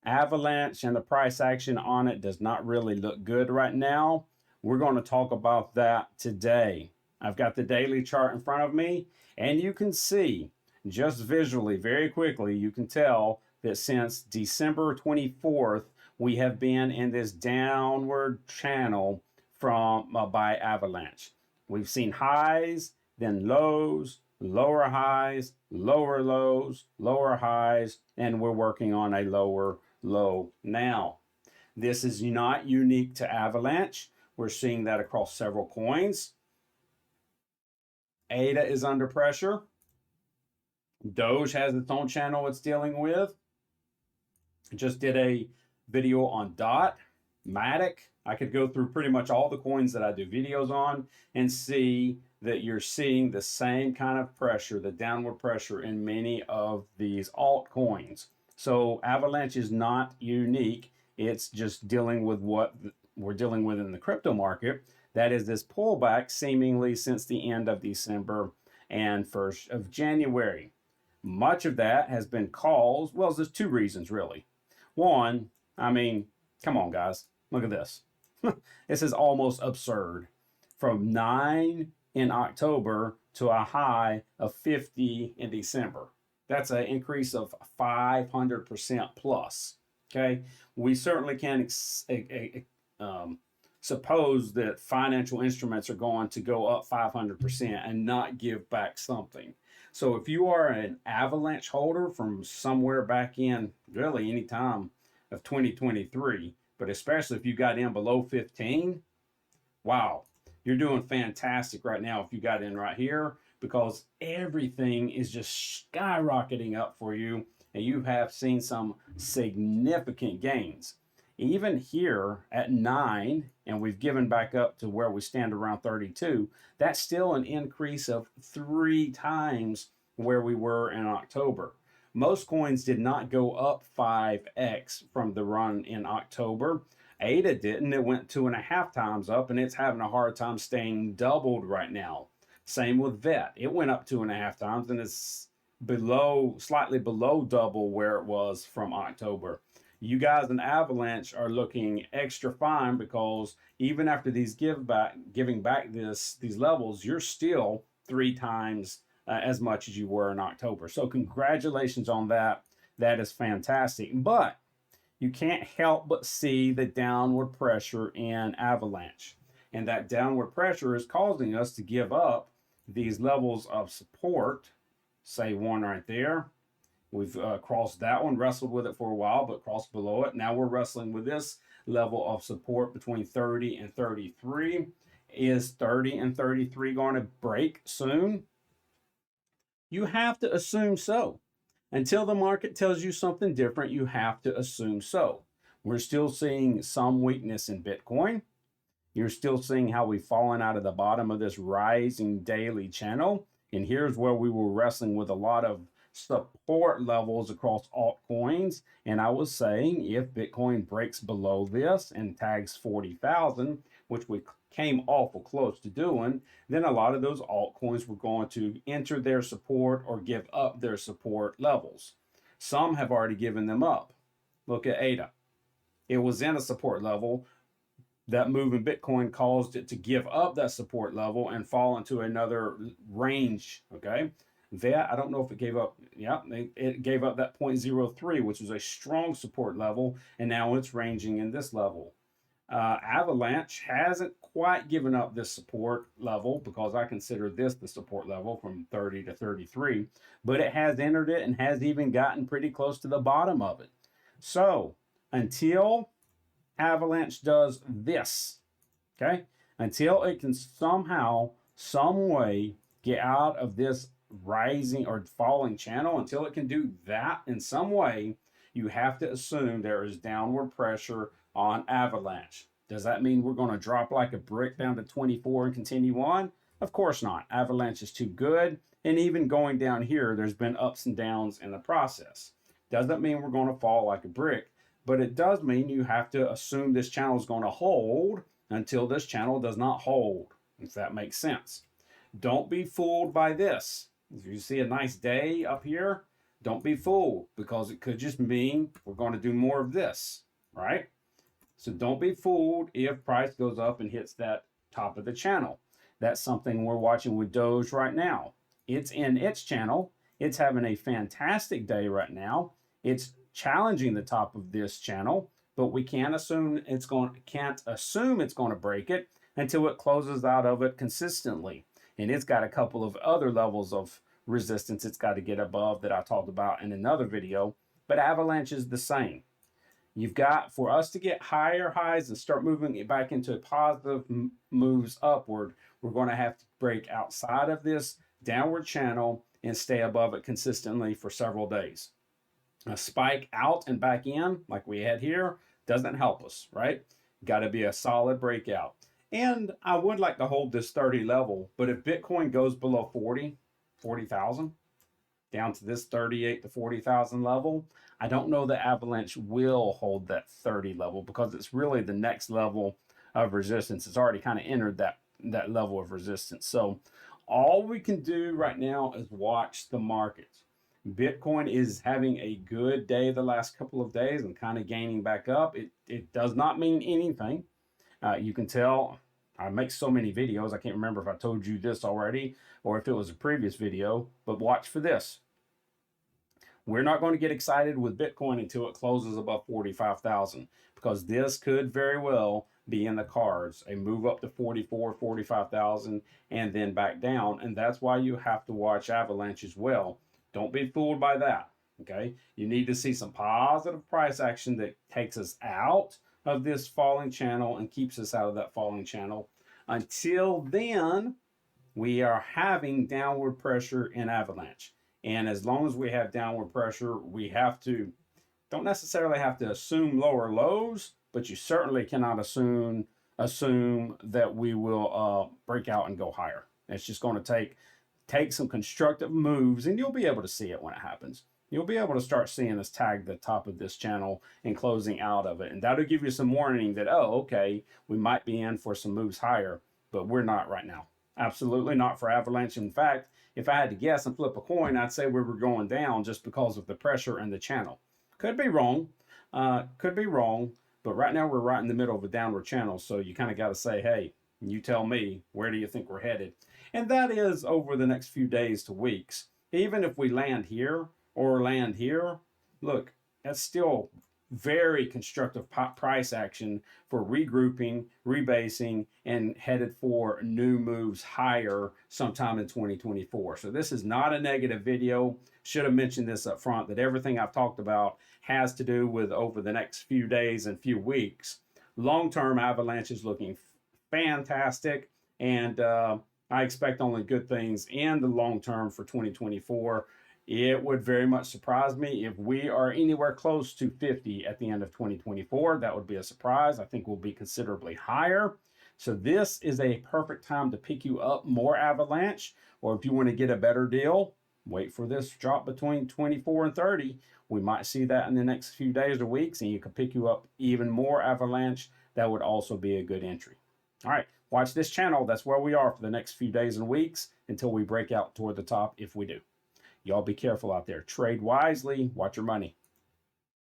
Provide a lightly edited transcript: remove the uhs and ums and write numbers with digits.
Avalanche and the price action on it does not really look good right now. We're going to talk about that today. I've got the daily chart in front of me, and you can see just visually, very quickly, you can tell that since December 24th, we have been in this downward channel from by Avalanche. We've seen highs, then lows, lower highs, lower lows, lower highs, and we're working on a lower low now. This is not unique to Avalanche. We're seeing that across several coins. ADA is under pressure. Doge has its own channel it's dealing with. Just did a video on DOT, Matic. I could go through pretty much all the coins that I do videos on and see that you're seeing the same kind of pressure, the downward pressure in many of these altcoins. So Avalanche is not unique. It's just dealing with what we're dealing with in the crypto market. That is this pullback seemingly since the end of December and 1st of January. Much of that has been caused, well, there's two reasons really. One, I mean, come on guys, look at this. This is almost absurd. From 9 in October to a high of 50 in December. That's an increase of 500% plus. Okay, we certainly can suppose that financial instruments are going to go up 500% and not give back something. So if you are an Avalanche holder from somewhere back in really any time of 2023, but especially if you got in below 15, wow, you're doing fantastic right now if you got in right here, because everything is just skyrocketing up for you and you have seen some significant gains. Even here at 9, and we've given back up to where we stand around 32, that's still an increase of 3 times where we were in October. Most coins did not go up 5x from the run in October. ADA didn't. It went 2.5 times up, and it's having a hard time staying doubled right now. Same with VET. It went up 2.5 times, and it's slightly below double where it was from October. You guys in Avalanche are looking extra fine because even after these giving back these levels, you're still 3 times as much as you were in October. So congratulations on that. That is fantastic. But you can't help but see the downward pressure in Avalanche. And that downward pressure is causing us to give up these levels of support. Say one right there. We've crossed that one, wrestled with it for a while, but crossed below it. Now we're wrestling with this level of support between 30 and 33. Is 30 and 33 going to break soon? You have to assume so. Until the market tells you something different, you have to assume so. We're still seeing some weakness in Bitcoin. You're still seeing how we've fallen out of the bottom of this rising daily channel. And here's where we were wrestling with a lot of support levels across altcoins. And I was saying if Bitcoin breaks below this and tags 40,000, which we came awful close to doing, then a lot of those altcoins were going to enter their support or give up their support levels. Some have already given them up. Look at ADA. It was in a support level. That move in Bitcoin caused it to give up that support level and fall into another range, okay? That, I don't know if it gave up, yeah, it gave up that 0.03, which was a strong support level, and now it's ranging in this level. Avalanche hasn't quite given up this support level because I consider this the support level from 30 to 33, but it has entered it and has even gotten pretty close to the bottom of it. So until Avalanche does this, okay, until it can somehow, some way get out of this rising or falling channel, until it can do that in some way, you have to assume there is downward pressure on Avalanche. Does that mean we're going to drop like a brick down to 24 and continue on? Of course not. Avalanche is too good. And even going down here, there's been ups and downs in the process. Doesn't mean we're going to fall like a brick, but it does mean you have to assume this channel is going to hold until this channel does not hold, if that makes sense. Don't be fooled by this. If you see a nice day up here, Don't be fooled, because it could just mean we're going to do more of this, right? So don't be fooled if price goes up and hits that top of the channel. That's something we're watching with Doge right now. It's in its channel. It's having a fantastic day right now. It's challenging the top of this channel, but we can't assume it's going to break it until it closes out of it consistently. And it's got a couple of other levels of resistance it's got to get above that I talked about in another video. But Avalanche is the same. You've got, for us to get higher highs and start moving it back into positive moves upward, we're going to have to break outside of this downward channel and stay above it consistently for several days. A spike out and back in, like we had here, doesn't help us, right? Got to be a solid breakout. And I would like to hold this 30 level, but if Bitcoin goes below 40,000, down to this 38 to 40,000 level, I don't know that Avalanche will hold that 30 level, because it's really the next level of resistance. It's already kind of entered that level of resistance. So all we can do right now is watch the markets. Bitcoin is having a good day the last couple of days and kind of gaining back up. It does not mean anything. You can tell I make so many videos, I can't remember if I told you this already or if it was a previous video, but watch for this. We're not going to get excited with Bitcoin until it closes above 45,000, because this could very well be in the cards, a move up to 44, 45,000 and then back down. And that's why you have to watch Avalanche as well. Don't be fooled by that. Okay. You need to see some positive price action that takes us out of this falling channel and keeps us out of that falling channel. Until then, we are having downward pressure in Avalanche. And as long as we have downward pressure, we don't necessarily have to assume lower lows, but you certainly cannot assume that we will break out and go higher. It's just going to take some constructive moves, and you'll be able to see it when it happens. You'll be able to start seeing us tag the top of this channel and closing out of it. And that'll give you some warning that, oh, okay, we might be in for some moves higher, but we're not right now. Absolutely not for Avalanche. In fact, if I had to guess and flip a coin, I'd say we were going down just because of the pressure and the channel. Could be wrong, but right now we're right in the middle of a downward channel. So you kind of got to say, hey, you tell me, where do you think we're headed? And that is over the next few days to weeks. Even if we land here or land here, look, that's still very constructive price action for regrouping, rebasing, and headed for new moves higher sometime in 2024. So this is not a negative video. Should have mentioned this up front, that everything I've talked about has to do with over the next few days and few weeks. Long-term, Avalanche is looking fantastic, and I expect only good things in the long term for 2024. It would very much surprise me if we are anywhere close to 50 at the end of 2024. That would be a surprise. I think we'll be considerably higher. So this is a perfect time to pick you up more Avalanche, or if you want to get a better deal, wait for this drop between 24 and 30. We might see that in the next few days or weeks, and you can pick you up even more Avalanche. That would also be a good entry. All right, watch this channel. That's where we are for the next few days and weeks until we break out toward the top, if we do. Y'all be careful out there. Trade wisely. Watch your money.